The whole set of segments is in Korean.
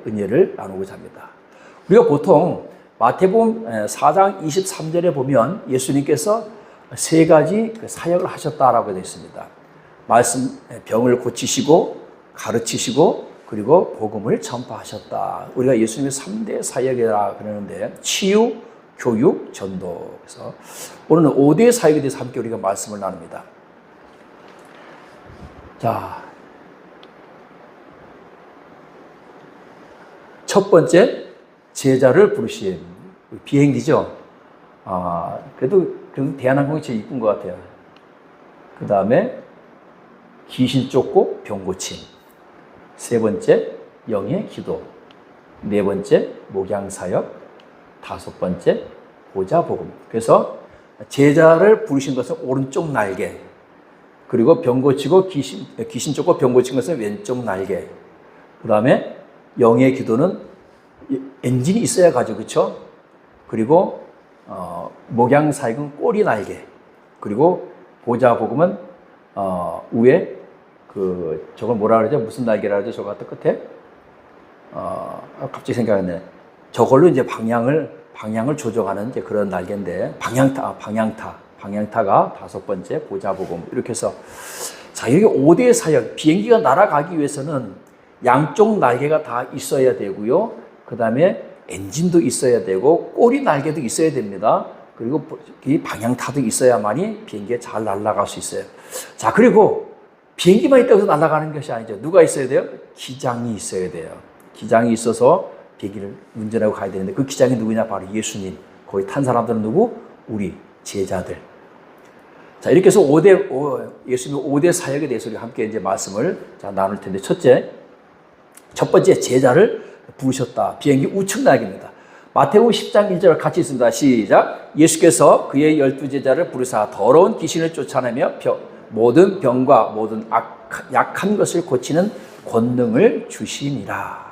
은혜를 나누고자 합니다. 우리가 보통 마태복음 4장 23절에 보면 예수님께서 세 가지 사역을 하셨다라고 되어 있습니다. 말씀, 병을 고치시고 가르치시고 그리고 복음을 전파하셨다. 우리가 예수님의 3대 사역이라 그러는데 치유, 교육, 전도. 그래서 오늘은 5대 사역에 대해서 함께 우리가 말씀을 나눕니다. 자, 첫 번째, 제자를 부르심. 비행기죠. 그래도 대한항공이 제일 이쁜 것 같아요. 그 다음에 귀신 쫓고 병 고침. 세 번째, 영의 기도. 네 번째, 목양사역. 다섯 번째, 보좌복음. 그래서 제자를 부르신 것은 오른쪽 날개. 그리고 병 고치고 귀신 쫓고 병 고친 것은 왼쪽 날개. 그 다음에 영의 기도는 엔진이 있어야 가죠. 그렇죠? 그리고 목양사역은 꼬리 날개. 그리고 보좌복음은 위에 저걸 뭐라 그러죠? 무슨 날개라 그러죠? 저거 같은 끝에? 갑자기 생각이 안 나네. 저걸로 이제 방향을 조정하는 이제 그런 날개인데, 방향타가 다섯 번째, 보좌복음. 이렇게 해서, 자, 여기 5대 사역, 비행기가 날아가기 위해서는 양쪽 날개가 다 있어야 되고요. 그 다음에 엔진도 있어야 되고, 꼬리 날개도 있어야 됩니다. 그리고 이 방향타도 있어야만이 비행기가 잘 날아갈 수 있어요. 자, 그리고 비행기만 있다고 해서 날아가는 것이 아니죠. 누가 있어야 돼요? 기장이 있어야 돼요. 기장이 있어서 비행기를 운전하고 가야 되는데 그 기장이 누구냐? 바로 예수님. 거기 탄 사람들은 누구? 우리 제자들. 자, 이렇게 해서 예수님의 5대 사역에 대해서 우리 함께 이제 말씀을 나눌 텐데, 첫 번째, 제자를 부르셨다. 비행기 우측 날개입니다. 마태복음 10장 1절 같이 있습니다. 시작. 예수께서 그의 12제자를 부르사 더러운 귀신을 쫓아내며 모든 병과 모든 약한 것을 고치는 권능을 주시니라.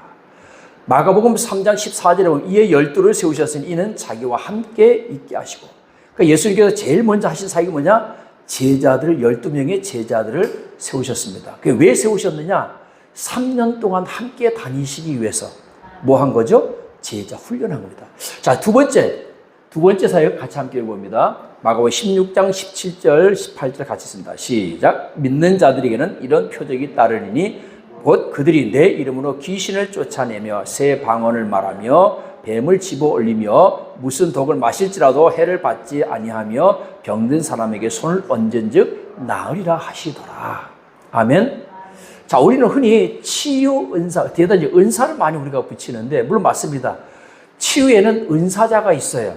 마가복음 3장 14절에 보면 이에 12를 세우셨으니 이는 자기와 함께 있게 하시고. 그러니까 예수님께서 제일 먼저 하신 사역이 뭐냐? 제자들을 12명의 제자들을 세우셨습니다. 그게 왜 세우셨느냐? 3년 동안 함께 다니시기 위해서 뭐 한 거죠? 제자 훈련한 겁니다. 자, 두 번째 사역 같이 함께 읽어봅니다. 마가복음 16장 17절 18절 같이 씁니다. 시작. 믿는 자들에게는 이런 표적이 따르리니 곧 그들이 내 이름으로 귀신을 쫓아내며 새 방언을 말하며 뱀을 집어 올리며 무슨 독을 마실지라도 해를 받지 아니하며 병든 사람에게 손을 얹은즉 나으리라 하시더라. 아멘. 자, 우리는 흔히 치유, 은사, 뒤에다 이제 은사를 많이 우리가 붙이는데, 물론 맞습니다. 치유에는 은사자가 있어요.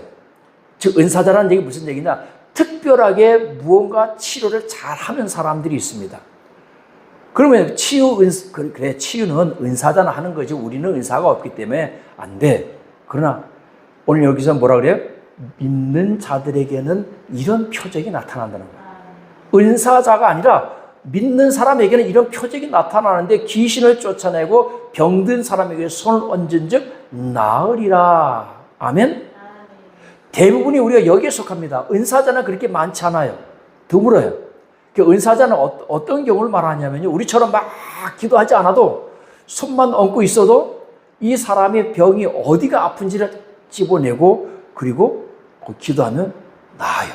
즉, 은사자라는 얘기 무슨 얘기냐? 특별하게 무언가 치료를 잘하는 사람들이 있습니다. 그러면 치유는 은사자나 하는 거지, 우리는 은사가 없기 때문에 안 돼. 그러나, 오늘 여기서 뭐라 그래요? 믿는 자들에게는 이런 표적이 나타난다는 거예요. 은사자가 아니라, 믿는 사람에게는 이런 표적이 나타나는데 귀신을 쫓아내고 병든 사람에게 손을 얹은 즉 나으리라. 아멘? 대부분이 우리가 여기에 속합니다. 은사자는 그렇게 많지 않아요. 드물어요. 그 은사자는 어떤 경우를 말하냐면요. 우리처럼 막 기도하지 않아도 손만 얹고 있어도 이 사람의 병이 어디가 아픈지를 집어내고 그리고 기도하면 나아요.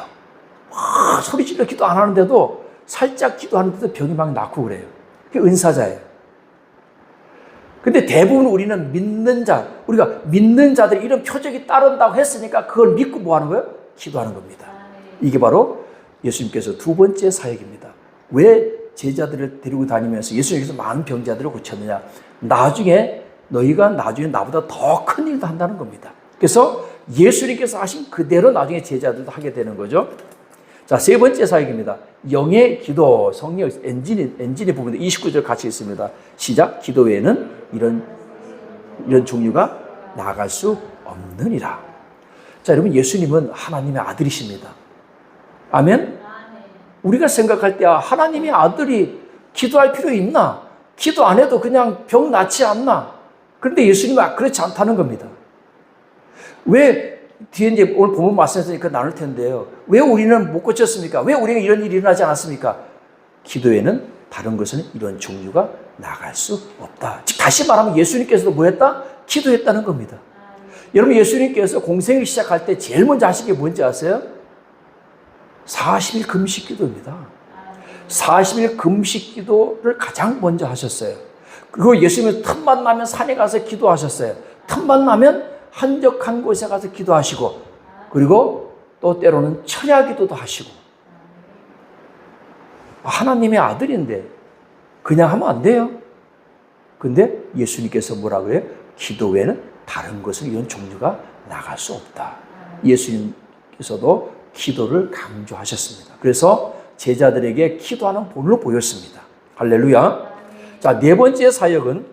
막 소리 질러 기도 안 하는데도 살짝 기도하는데도 병이 막 낫고 그래요. 그게 은사자예요. 근데 대부분 우리는 우리가 믿는 자들이 이런 표적이 따른다고 했으니까 그걸 믿고 뭐 하는 거예요? 기도하는 겁니다. 이게 바로 예수님께서 두 번째 사역입니다. 왜 제자들을 데리고 다니면서 예수님께서 많은 병자들을 고쳤느냐? 너희가 나중에 나보다 더 큰 일도 한다는 겁니다. 그래서 예수님께서 하신 그대로 나중에 제자들도 하게 되는 거죠. 자, 세 번째 사역입니다. 영의 기도, 성령, 엔진의 부분에 29절 같이 있습니다. 시작. 기도 외에는 이런 종류가 나아갈 수 없느니라. 자, 여러분, 예수님은 하나님의 아들이십니다. 아멘? 우리가 생각할 때 하나님의 아들이 기도할 필요 있나? 기도 안 해도 그냥 병 낫지 않나? 그런데 예수님은 그렇지 않다는 겁니다. 왜 뒤에 이제 오늘 본문 말씀에서 나눌 텐데요. 왜 우리는 못 고쳤습니까? 왜 우리가 이런 일이 일어나지 않았습니까? 기도에는 다른 것은 이런 종류가 나갈 수 없다. 즉 다시 말하면 예수님께서도 뭐 했다? 기도했다는 겁니다. 여러분 예수님께서 공생을 시작할 때 제일 먼저 하신 게 뭔지 아세요? 40일 금식 기도입니다. 40일 금식 기도를 가장 먼저 하셨어요. 그리고 예수님은 틈만 나면 산에 가서 기도하셨어요. 틈만 나면 한적한 곳에 가서 기도하시고, 그리고 또 때로는 철야 기도도 하시고. 하나님의 아들인데 그냥 하면 안 돼요. 근데 예수님께서 뭐라 그래요? 기도 외에는 다른 것을 이런 종류가 나갈 수 없다. 예수님께서도 기도를 강조하셨습니다. 그래서 제자들에게 기도하는 본을 보였습니다. 할렐루야. 자, 네 번째 사역은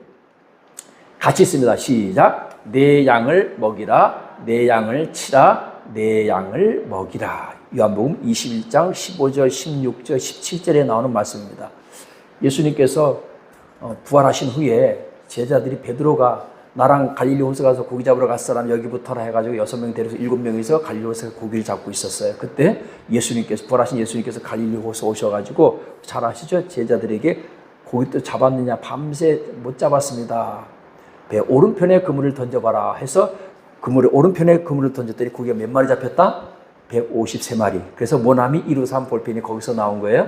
같이 있습니다. 시작. 내 양을 먹이라, 내 양을 치라, 내 양을 먹이라. 요한복음 21장 15절, 16절, 17절에 나오는 말씀입니다. 예수님께서 부활하신 후에 제자들이 베드로가 나랑 갈릴리 호수 가서 고기 잡으러 갔어라면 여기부터라 해가지고 6명 데려서 7명이서 갈릴리 호수에서 고기를 잡고 있었어요. 그때 예수님께서, 부활하신 예수님께서 갈릴리 호수 오셔가지고 잘 아시죠? 제자들에게 고기 또 잡았느냐? 밤새 못 잡았습니다. 배 오른편에 그물을 던져봐라 해서 오른편에 그물을 던졌더니 고기가 몇 마리 잡혔다? 153마리. 그래서 모나미 153 볼펜이 거기서 나온 거예요.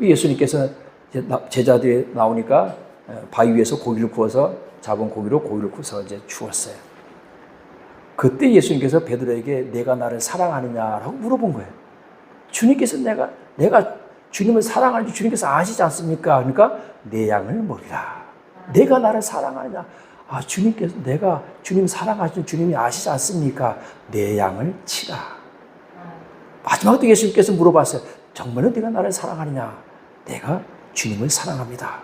예수님께서 제자들이 나오니까 바위 위에서 고기를 구워서 잡은 고기로 고기를 구워서 이제 주었어요. 그때 예수님께서 베드로에게 내가 나를 사랑하느냐라고 물어본 거예요. 주님께서 내가 주님을 사랑하는지 주님께서 아시지 않습니까? 그러니까 내 양을 먹이라. 내가 나를 사랑하느냐? 주님께서 내가 주님 사랑하시는 주님이 아시지 않습니까? 내 양을 치라. 마지막으로 예수님께서 물어봤어요. 정말로 네가 나를 사랑하느냐? 내가 주님을 사랑합니다.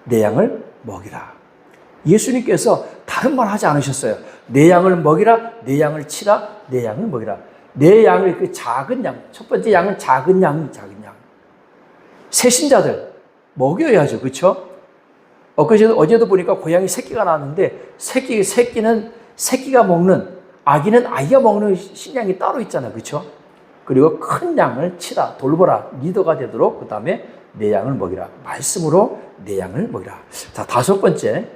내 양을 먹이라. 예수님께서 다른 말 하지 않으셨어요. 내 양을 먹이라, 내 양을 치라, 내 양을 먹이라. 내 양을, 그 작은 양, 첫 번째 양은 작은 양. 새신자들 먹여야죠. 그렇죠? 어제도 보니까 고양이 새끼가 나왔는데 새끼가 먹는, 아기는 아기가 먹는 신양이 따로 있잖아요. 그렇죠? 그리고 큰 양을 치라, 돌보라, 리더가 되도록 그 다음에 내 양을 먹이라. 말씀으로 내 양을 먹이라. 자, 다섯 번째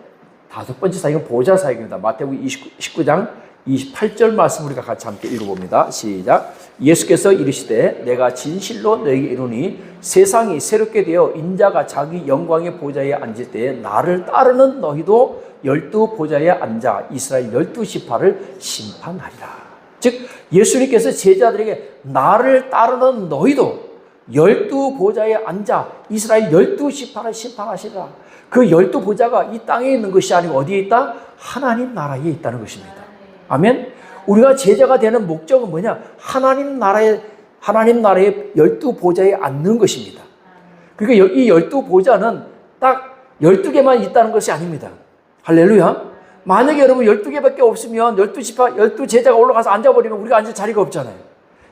사역은 보좌 사역입니다. 마태복음 19장 28절 말씀 우리가 같이 함께 읽어봅니다. 시작. 예수께서 이르시되 내가 진실로 너에게 이르노니 세상이 새롭게 되어 인자가 자기 영광의 보좌에 앉을 때에 나를 따르는 너희도 12보좌에 앉아 이스라엘 12지파를 심판하리라. 즉 예수님께서 제자들에게 나를 따르는 너희도 12보좌에 앉아 이스라엘 12지파를 심판하시리라. 그 12보좌가 이 땅에 있는 것이 아니고 어디에 있다? 하나님 나라에 있다는 것입니다. 아멘. 우리가 제자가 되는 목적은 뭐냐? 하나님 나라의 12보좌에 앉는 것입니다. 그러니까 이 12보좌는 딱 12개만 있다는 것이 아닙니다. 할렐루야. 만약에 여러분 12개밖에 없으면 12지파, 12제자가 올라가서 앉아버리면 우리가 앉을 자리가 없잖아요.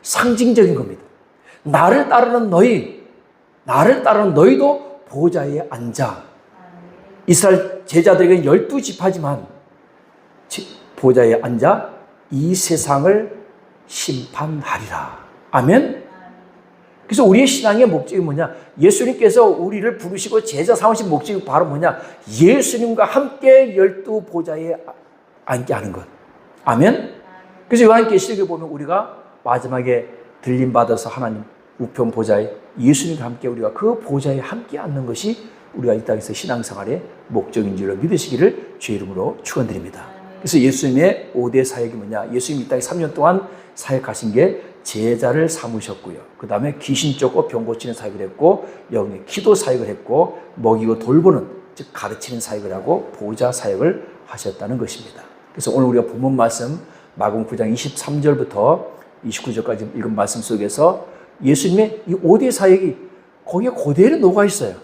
상징적인 겁니다. 나를 따르는 너희도 보좌에 앉아. 이스라엘 제자들에게는 12지파지만 보좌에 앉아 이 세상을 심판하리라. 아멘. 그래서 우리의 신앙의 목적이 뭐냐? 예수님께서 우리를 부르시고 제자 삼으신 목적이 바로 뭐냐? 예수님과 함께 12보좌에 앉게 하는 것. 아멘. 그래서 요한계시록에 보면 우리가 마지막에 들림받아서 하나님 우편 보좌에 예수님과 함께 우리가 그 보좌에 함께 앉는 것이 우리가 이 땅에서 신앙생활의 목적인 줄로 믿으시기를 주의 이름으로 축원드립니다. 그래서 예수님의 5대 사역이 뭐냐? 예수님이 이 땅에 3년 동안 사역하신 게 제자를 삼으셨고요. 그 다음에 귀신 쫓고 병 고치는 사역을 했고, 영의 기도 사역을 했고, 먹이고 돌보는, 즉 가르치는 사역을 하고 보좌 사역을 하셨다는 것입니다. 그래서 오늘 우리가 본문 말씀 마가복음 9장 23절부터 29절까지 읽은 말씀 속에서 예수님의 이 5대 사역이 거기에 그대로 녹아 있어요.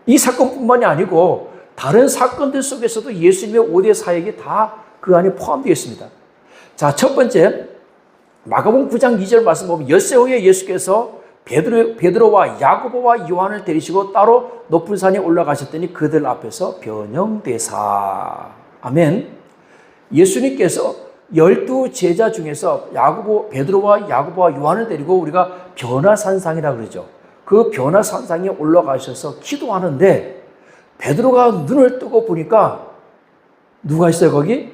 이 사건뿐만이 아니고 다른 사건들 속에서도 예수님의 5대 사역이 다 그 안에 포함되어 있습니다. 자, 첫 번째 마가복음 9장 2절 말씀 보면 엿새 후에 예수께서 베드로와 야고보와 요한을 데리시고 따로 높은 산에 올라가셨더니 그들 앞에서 변형되사. 아멘. 예수님께서 12제자 중에서 베드로와 야고보와 요한을 데리고 우리가 변화산상이라고 그러죠. 그 변화산상에 올라가셔서 기도하는데 베드로가 눈을 뜨고 보니까 누가 있어요 거기?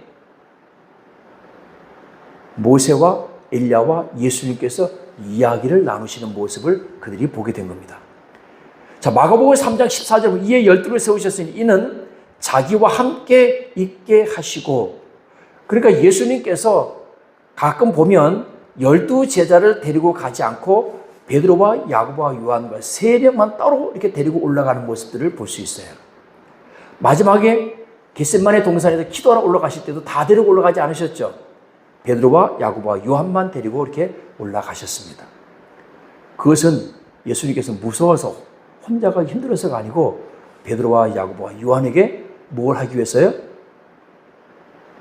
모세와 엘리야와 예수님께서 이야기를 나누시는 모습을 그들이 보게 된 겁니다. 자, 마가복음 3장 14절 이에 12를 세우셨으니 이는 자기와 함께 있게 하시고, 그러니까 예수님께서 가끔 보면 12제자를 데리고 가지 않고 베드로와 야고보와 요한과 3명만 따로 이렇게 데리고 올라가는 모습들을 볼 수 있어요. 마지막에 겟세마네 동산에서 기도하러 올라가실 때도 다 데리고 올라가지 않으셨죠? 베드로와 야고보와 요한만 데리고 이렇게 올라가셨습니다. 그것은 예수님께서 무서워서 혼자 가기 힘들어서가 아니고 베드로와 야고보와 요한에게 뭘 하기 위해서요?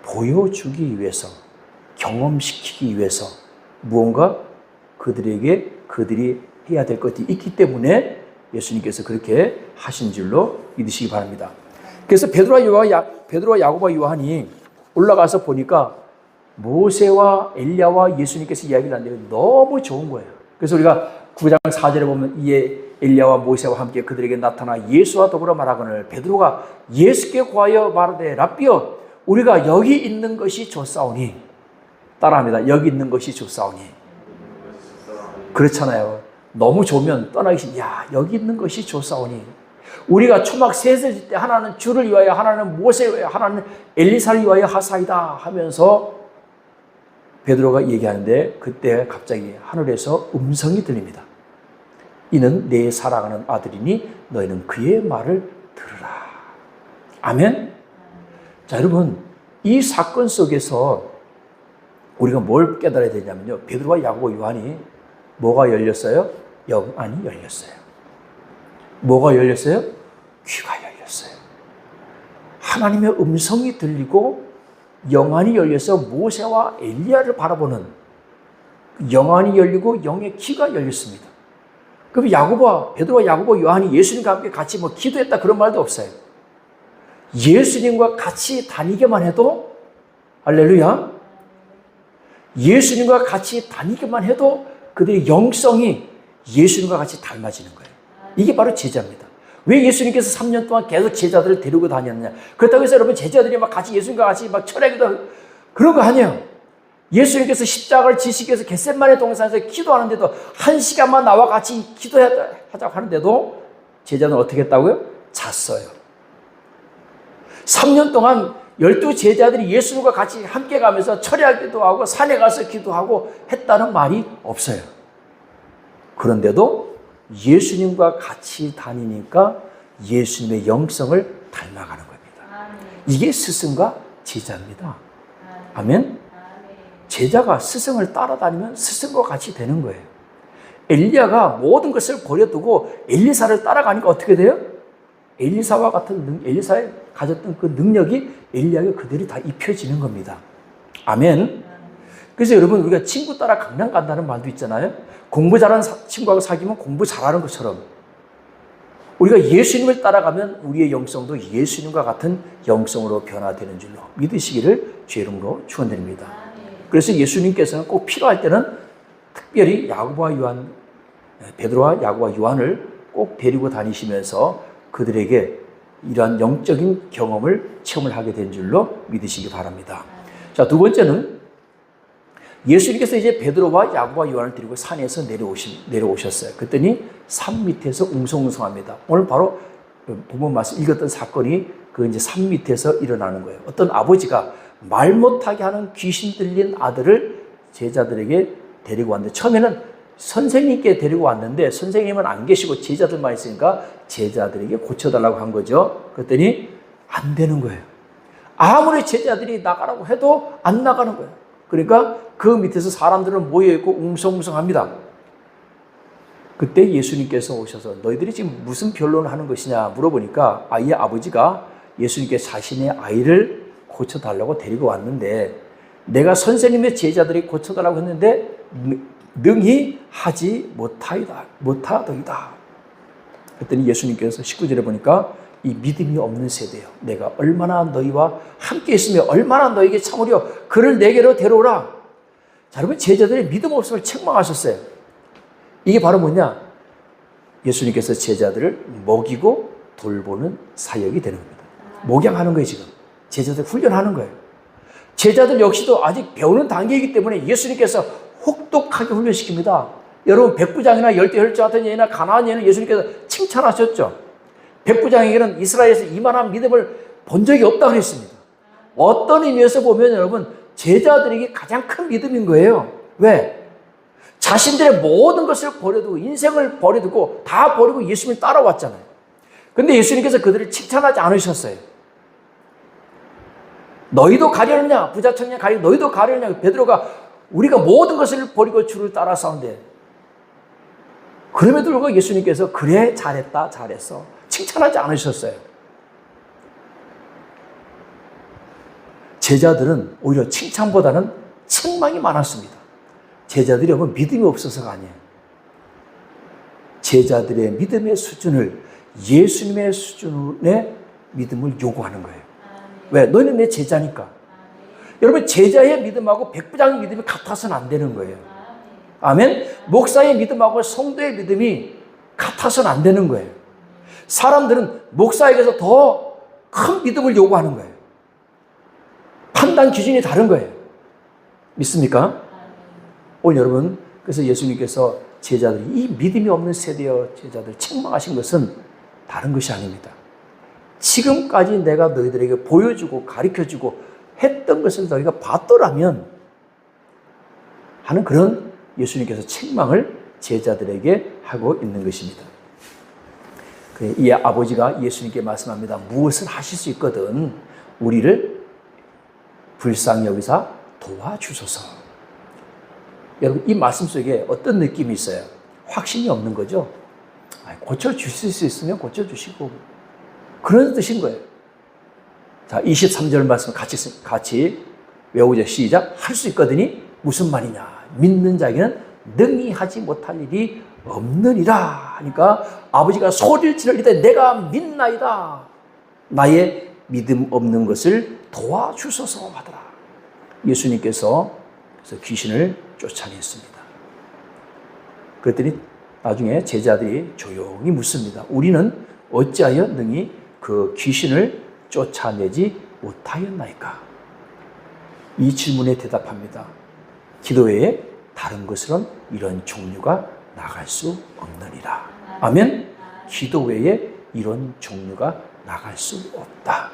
보여주기 위해서, 경험시키기 위해서 무언가 그들에게 그들이 해야 될 것이 있기 때문에 예수님께서 그렇게 하신 줄로 믿으시기 바랍니다. 그래서 베드로와 야고보와 요한이 올라가서 보니까 모세와 엘리야와 예수님께서 이야기를 하는데 너무 좋은 거예요. 그래서 우리가 9장 4절에 보면 이에 엘리야와 모세와 함께 그들에게 나타나 예수와 더불어 말하거늘 베드로가 예수께 구하여 말하되 랍비여 우리가 여기 있는 것이 좋사오니, 따라합니다. 여기 있는 것이 좋사오니. 그렇잖아요. 너무 좋으면 떠나기 싫. 야, 여기 있는 것이 좋사오니. 우리가 초막 셋을 질 때 하나는 주를 위하여, 하나는 모세를 위하여, 하나는 엘리사를 위하여 하사이다 하면서 베드로가 얘기하는데 그때 갑자기 하늘에서 음성이 들립니다. 이는 내 사랑하는 아들이니 너희는 그의 말을 들으라. 아멘. 자, 여러분, 이 사건 속에서 우리가 뭘 깨달아야 되냐면요, 베드로와 야고보 요한이 뭐가 열렸어요? 영안이 열렸어요. 뭐가 열렸어요? 귀가 열렸어요. 하나님의 음성이 들리고 영안이 열려서 모세와 엘리야를 바라보는 영안이 열리고 영의 귀가 열렸습니다. 그럼 야고보와 베드로와 야고보 요한이 예수님과 함께 같이 뭐 기도했다 그런 말도 없어요. 예수님과 같이 다니기만 해도, 할렐루야, 예수님과 같이 다니기만 해도 그들의 영성이 예수님과 같이 닮아지는 거예요. 이게 바로 제자입니다. 왜 예수님께서 3년 동안 계속 제자들을 데리고 다녔느냐? 그렇다고 해서 여러분 제자들이 막 같이 예수님과 같이 막 철회기도 그런 거 아니에요. 예수님께서 십자가를 지시기 위해서 겟세마네 동산에서 기도하는데도 1시간만 나와 같이 기도하자고 하는데도 제자는 어떻게 했다고요? 잤어요. 3년 동안 12제자들이 예수님과 같이 함께 가면서 철야기도 하고 산에 가서 기도하고 했다는 말이 없어요. 그런데도 예수님과 같이 다니니까 예수님의 영성을 닮아가는 겁니다. 이게 스승과 제자입니다. 아멘. 제자가 스승을 따라다니면 스승과 같이 되는 거예요. 엘리야가 모든 것을 버려두고 엘리사를 따라가니까 어떻게 돼요? 엘리사와 같은 엘리사에 가졌던 그 능력이 엘리야에게 그들이 다 입혀지는 겁니다. 아멘. 그래서 여러분, 우리가 친구 따라 강남 간다는 말도 있잖아요. 공부 잘하는 친구하고 사귀면 공부 잘하는 것처럼 우리가 예수님을 따라가면 우리의 영성도 예수님과 같은 영성으로 변화되는 줄로 믿으시기를 주의 이름으로 축원드립니다. 그래서 예수님께서는 꼭 필요할 때는 특별히 야고보와 요한, 베드로와 야고보와 요한을 꼭 데리고 다니시면서 그들에게 이러한 영적인 경험을 체험을 하게 된 줄로 믿으시기 바랍니다. 자, 두 번째는 예수님께서 이제 베드로와 야고보와 요한을 데리고 산에서 내려오셨어요. 그랬더니 산 밑에서 웅성웅성합니다. 오늘 바로 본문 말씀 읽었던 사건이 그 이제 산 밑에서 일어나는 거예요. 어떤 아버지가 말 못하게 하는 귀신 들린 아들을 제자들에게 데리고 왔는데, 처음에는 선생님께 데리고 왔는데 선생님은 안 계시고 제자들만 있으니까 제자들에게 고쳐달라고 한 거죠. 그랬더니 안 되는 거예요. 아무리 제자들이 나가라고 해도 안 나가는 거예요. 그러니까 그 밑에서 사람들은 모여있고 웅성웅성합니다. 그때 예수님께서 오셔서 너희들이 지금 무슨 변론을 하는 것이냐 물어보니까 아이의 아버지가 예수님께 자신의 아이를 고쳐달라고 데리고 왔는데, 내가 선생님의 제자들이 고쳐달라고 했는데 능히 하지 못하더이다. 그랬더니 예수님께서 19절에 보니까 이 믿음이 없는 세대요, 내가 얼마나 너희와 함께 있으며 얼마나 너희에게 참으려 그를 내게로 데려오라. 자, 여러분, 제자들이 믿음 없음을 책망하셨어요. 이게 바로 뭐냐? 예수님께서 제자들을 먹이고 돌보는 사역이 되는 겁니다. 목양하는 거예요, 지금. 제자들 훈련하는 거예요. 제자들 역시도 아직 배우는 단계이기 때문에 예수님께서 혹독하게 훈련시킵니다. 여러분, 백부장이나 열대 혈자 같은 예나 가나안 예는 예수님께서 칭찬하셨죠. 백부장에게는 이스라엘에서 이만한 믿음을 본 적이 없다고 했습니다. 어떤 의미에서 보면 여러분, 제자들에게 가장 큰 믿음인 거예요. 왜? 자신들의 모든 것을 버려두고, 인생을 버려두고, 다 버리고 예수님을 따라왔잖아요. 근데 예수님께서 그들을 칭찬하지 않으셨어요. 너희도 가려느냐? 부자청년 가려, 너희도 가려느냐? 베드로가 우리가 모든 것을 버리고 주를 따라싸운데, 그럼에도 불구하고 예수님께서 그래, 잘했다, 잘했어. 칭찬하지 않으셨어요. 제자들은 오히려 칭찬보다는 책망이 많았습니다. 제자들이 여러분 믿음이 없어서가 아니에요. 제자들의 믿음의 수준을 예수님의 수준의 믿음을 요구하는 거예요. 왜? 너희는 내 제자니까. 여러분, 제자의 믿음하고 백부장의 믿음이 같아서는 안 되는 거예요. 아멘? 목사의 믿음하고 성도의 믿음이 같아서는 안 되는 거예요. 사람들은 목사에게서 더 큰 믿음을 요구하는 거예요. 판단 기준이 다른 거예요. 믿습니까? 오늘 여러분, 그래서 예수님께서 제자들, 이 믿음이 없는 세대의 제자들 책망하신 것은 다른 것이 아닙니다. 지금까지 내가 너희들에게 보여주고 가르쳐주고 했던 것을 너희가 봤더라면 하는 그런 예수님께서 책망을 제자들에게 하고 있는 것입니다. 이 아버지가 예수님께 말씀합니다. 무엇을 하실 수 있거든 우리를 불쌍히 여기사 도와주소서. 여러분, 이 말씀 속에 어떤 느낌이 있어요? 확신이 없는 거죠. 고쳐주실 수 있으면 고쳐주시고, 그런 뜻인 거예요. 자, 23절 말씀 같이 외우자. 시작. 할 수 있거든이 무슨 말이냐? 믿는 자에게는 능히 하지 못할 일이 없느니라 하니까 아버지가 소리를 지를 때 내가 믿나이다. 나의 믿음 없는 것을 도와주소서 하더라. 예수님께서 그래서 귀신을 쫓아냈습니다. 그랬더니 나중에 제자들이 조용히 묻습니다. 우리는 어찌하여 능히 그 귀신을 쫓아내지 못하였나이까? 이 질문에 대답합니다. 기도 외에 다른 것으로는 이런 종류가 나갈 수 없느니라. 아멘? 기도 외에 이런 종류가 나갈 수 없다.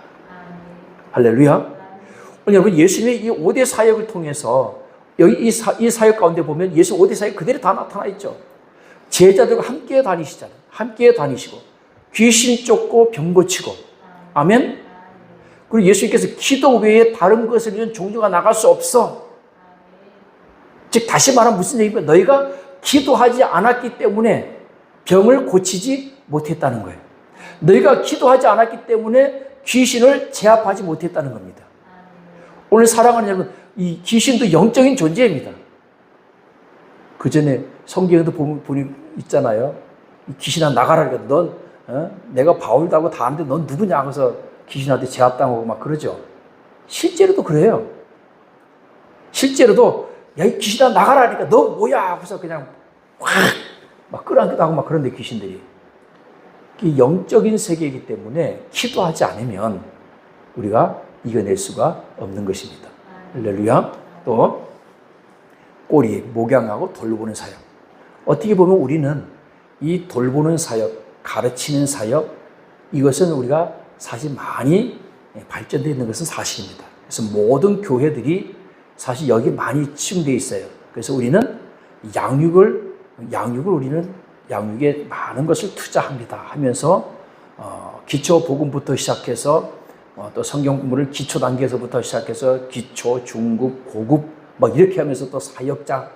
할렐루야. 오늘 여러분, 예수님의 이 5대 사역을 통해서 여기 이 사역 가운데 보면 예수 5대 사역 그대로 다 나타나 있죠. 제자들과 함께 다니시잖아요. 함께 다니시고 귀신 쫓고 병 고치고. 아멘? 그리고 예수님께서 기도 외에 다른 것을 이런 종류가 나갈 수 없어. 즉 다시 말하면 무슨 얘기냐면 너희가 기도하지 않았기 때문에 병을 고치지 못했다는 거예요. 너희가 기도하지 않았기 때문에 귀신을 제압하지 못했다는 겁니다. 오늘 사랑하는 여러분, 이 귀신도 영적인 존재입니다. 그 전에 성경에도 보니 있잖아요. 귀신아 나가라. 넌 내가 바울다고 다 아는데 넌 누구냐 하고서 귀신한테 제압당하고 막 그러죠. 실제로도 그래요. 실제로도 야, 이 귀신아 나가라 하니까 너 뭐야 하고서 그냥 확 막 끌어안기도 하고 막 그런데 귀신들이. 영적인 세계이기 때문에 기도하지 않으면 우리가 이겨낼 수가 없는 것입니다. 할렐루야. 또 꼬리, 목양하고 돌보는 사역. 어떻게 보면 우리는 이 돌보는 사역, 가르치는 사역, 이것은 우리가 사실 많이 발전되어 있는 것은 사실입니다. 그래서 모든 교회들이 사실 여기 많이 치중되어 있어요. 그래서 우리는 양육을 우리는 양육에 많은 것을 투자합니다 하면서 기초 복음부터 시작해서 또 성경 공부를 기초 단계에서부터 시작해서 기초, 중급, 고급 막 이렇게 하면서 또 사역자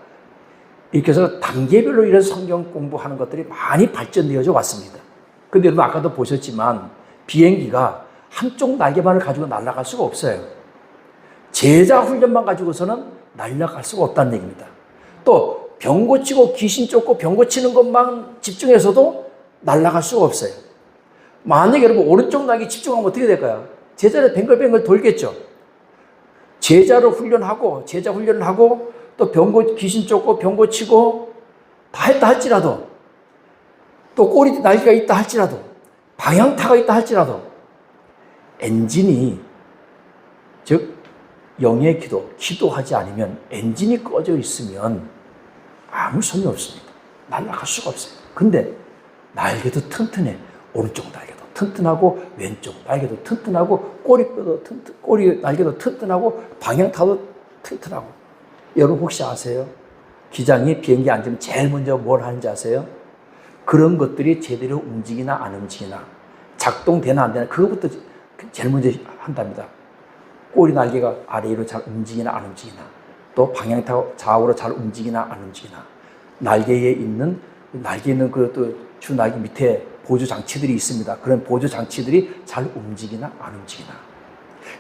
이렇게 해서 단계별로 이런 성경 공부하는 것들이 많이 발전되어져 왔습니다. 근데 여러분 아까도 보셨지만 비행기가 한쪽 날개만을 가지고 날아갈 수가 없어요. 제자 훈련만 가지고서는 날아갈 수가 없다는 얘기입니다. 또 병 고치고 귀신 쫓고 병 고치는 것만 집중해서도 날아갈 수가 없어요. 만약에 여러분 오른쪽 날개 집중하면 어떻게 될까요? 제자를 뱅글뱅글 돌겠죠. 제자 훈련을 하고 또 귀신 쫓고 병 고치고 다 했다 할지라도 또 꼬리 날개가 있다 할지라도 방향타가 있다 할지라도 엔진이, 즉 영의 기도하지 않으면 엔진이 꺼져 있으면 아무 소용이 없습니다. 날아갈 수가 없어요. 근데 날개도 튼튼해. 오른쪽 날개도 튼튼하고 왼쪽 날개도 튼튼하고 꼬리 날개도 튼튼하고 방향타도 튼튼하고. 여러분 혹시 아세요? 기장이 비행기 앉으면 제일 먼저 뭘 하는지 아세요? 그런 것들이 제대로 움직이나 안 움직이나, 작동되나 안 되나, 그것부터 제일 먼저 한답니다. 꼬리 날개가 아래로 잘 움직이나 안 움직이나, 또 방향타가 좌우로 잘 움직이나 안 움직이나, 날개에 있는 그 주 날개 밑에 보조 장치들이 있습니다. 그런 보조 장치들이 잘 움직이나 안 움직이나,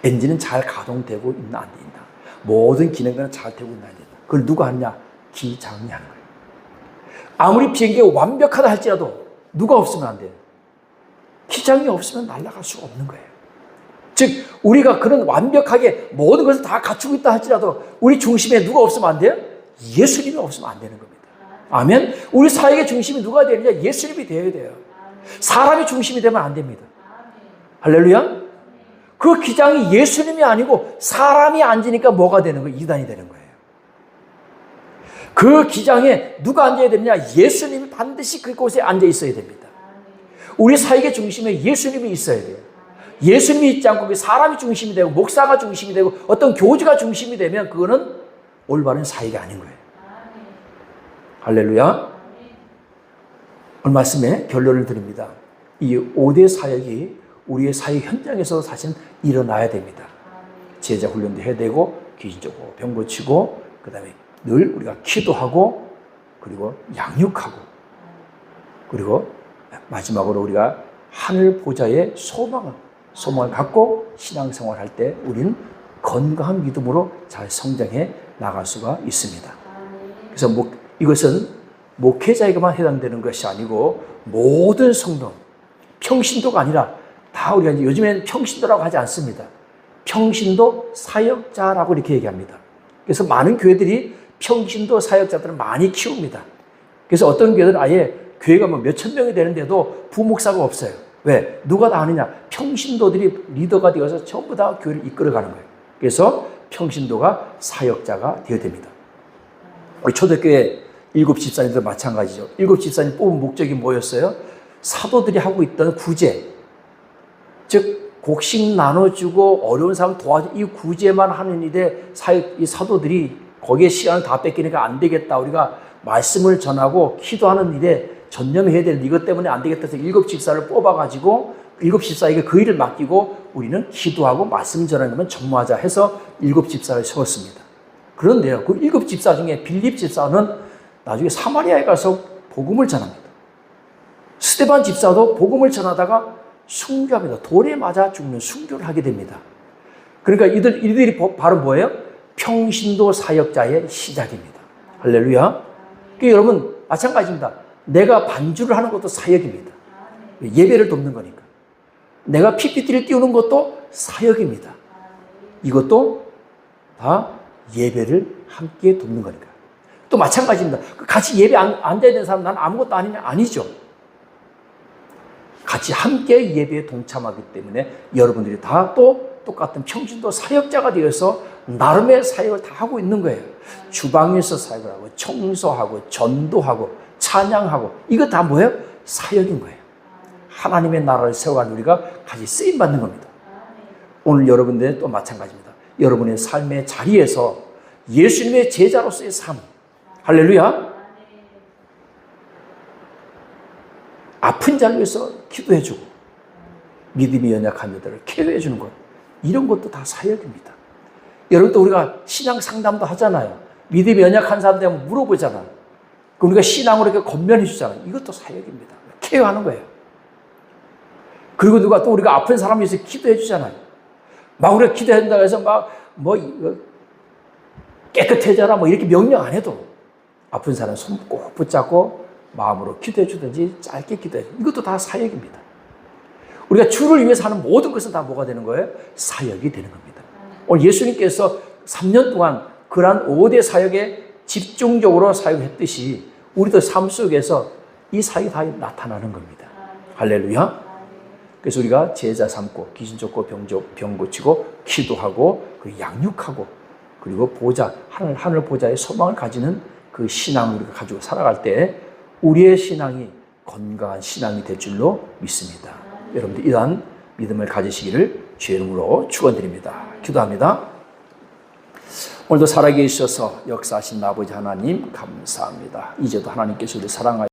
엔진은 잘 가동되고 있나 안 되나, 모든 기능들은 잘 되고 있나 안 되나, 그걸 누가 하느냐? 기장이 하는 거예요. 아무리 비행기가 완벽하다 할지라도 누가 없으면 안 돼요. 기장이 없으면 날아갈 수가 없는 거예요. 즉 우리가 그런 완벽하게 모든 것을 다 갖추고 있다 할지라도 우리 중심에 누가 없으면 안 돼요? 예수님이 없으면 안 되는 겁니다. 아멘. 우리 사역의 중심이 누가 되느냐? 예수님이 되어야 돼요. 사람이 중심이 되면 안 됩니다. 할렐루야. 그 기장이 예수님이 아니고 사람이 앉으니까 뭐가 되는 거예요? 이단이 되는 거예요. 그 기장에 누가 앉아야 되느냐? 예수님이 반드시 그곳에 앉아 있어야 됩니다. 우리 사역의 중심에 예수님이 있어야 돼요. 예수님이 있지 않고 사람이 중심이 되고 목사가 중심이 되고 어떤 교주가 중심이 되면 그거는 올바른 사역이 아닌 거예요. 할렐루야. 오늘 말씀에 결론을 드립니다. 이 5대 사역이 우리의 사역 현장에서 사실 일어나야 됩니다. 제자 훈련도 해야 되고, 귀신적으로 병 고치고, 그 다음에 늘 우리가 기도하고, 그리고 양육하고, 그리고 마지막으로 우리가 하늘 보좌의 소망을 갖고 신앙생활 할 때 우리는 건강한 믿음으로 잘 성장해 나갈 수가 있습니다. 그래서 이것은 목회자에게만 해당되는 것이 아니고 모든 성도, 평신도가 아니라 다 우리가 요즘에는 평신도라고 하지 않습니다. 평신도 사역자라고 이렇게 얘기합니다. 그래서 많은 교회들이 평신도 사역자들을 많이 키웁니다. 그래서 어떤 교회들은 아예 교회가 뭐 몇천 명이 되는데도 부목사가 없어요. 왜? 누가 다 하느냐? 평신도들이 리더가 되어서 전부 다 교회를 이끌어가는 거예요. 그래서 평신도가 사역자가 되어야 됩니다. 우리 초대교회 7 집사님도 마찬가지죠. 7 집사님 뽑은 목적이 뭐였어요? 사도들이 하고 있던 구제, 즉 곡식 나눠주고 어려운 사람 도와주고 이 구제만 하는 일에 이 사도들이 거기에 시간을 다 뺏기니까 안 되겠다. 우리가 말씀을 전하고 기도하는 일에 전념해야 될 이것 때문에 안 되겠다 해서 7 집사를 뽑아가지고 7 집사에게 그 일을 맡기고 우리는 기도하고 말씀 전하는 것만 전무하자 해서 7 집사를 세웠습니다. 그런데요, 그 7 집사 중에 빌립 집사는 나중에 사마리아에 가서 복음을 전합니다. 스데반 집사도 복음을 전하다가 순교합니다. 돌에 맞아 죽는 순교를 하게 됩니다. 그러니까 이들이 바로 뭐예요? 평신도 사역자의 시작입니다. 할렐루야. 그러니까 여러분 마찬가지입니다. 내가 반주를 하는 것도 사역입니다. 예배를 돕는 거니까. 내가 PPT를 띄우는 것도 사역입니다. 이것도 다 예배를 함께 돕는 거니까. 또 마찬가지입니다. 같이 예배 앉아야 되는 사람 난 아무것도 아니죠. 같이 함께 예배에 동참하기 때문에 여러분들이 다 또 똑같은 평신도 사역자가 되어서 나름의 사역을 다 하고 있는 거예요. 주방에서 사역을 하고 청소하고 전도하고 찬양하고 이거 다 뭐예요? 사역인 거예요. 하나님의 나라를 세워가는 우리가 같이 쓰임받는 겁니다. 오늘 여러분들 또 마찬가지입니다. 여러분의 삶의 자리에서 예수님의 제자로서의 삶, 할렐루야. 아픈 자를 위해서 기도해주고 믿음이 연약한 자들을 케어해주는 것, 이런 것도 다 사역입니다. 여러분 또 우리가 신앙 상담도 하잖아요. 믿음이 연약한 사람들 한번 물어보잖아요. 그럼 우리가 신앙으로 이렇게 건면해 주잖아요. 이것도 사역입니다. 케어하는 거예요. 그리고 누가 또 우리가 아픈 사람을 위해서 기도해 주잖아요. 막 우리가 기도한다고 해서 깨끗해져라 이렇게 명령 안 해도 아픈 사람 손 꼭 붙잡고 마음으로 기도해 주든지 짧게 기도해 주든지 이것도 다 사역입니다. 우리가 주를 위해서 하는 모든 것은 다 뭐가 되는 거예요? 사역이 되는 겁니다. 오늘 예수님께서 3년 동안 그러한 5대 사역에 집중적으로 사역했듯이 우리도 삶 속에서 이 사역이 다 나타나는 겁니다. 할렐루야. 그래서 우리가 제자 삼고 귀신 쫓고 병 고치고 기도하고 그리고 양육하고 그리고 보좌 하늘 보좌의 소망을 가지는 그 신앙을 우리가 가지고 살아갈 때 우리의 신앙이 건강한 신앙이 될 줄로 믿습니다. 여러분들 이러한 믿음을 가지시기를 주의 이름으로 축원드립니다. 기도합니다. 오늘도 살아계셔서 역사하신 아버지 하나님 감사합니다. 이제도 하나님께서 우리 사랑하여